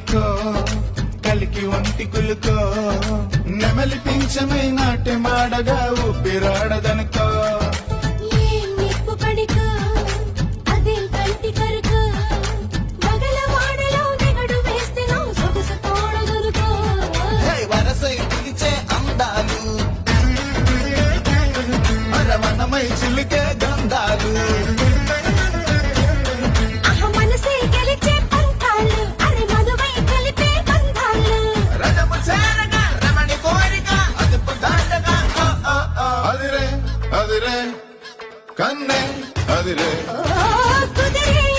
మాలికో కలికి ఒంటి కులుకో నెమలి పింఛమై నాట్య మాడగా ఊపిరాడదనుకో వరసై పిలిచే అందాలు అరవణమై చిలుకే గంధాలు రథము చేరగా రమణి కోరిక అదుపు దాటగా అదిరే అదిరే కన్నే అదిరే కుదిరే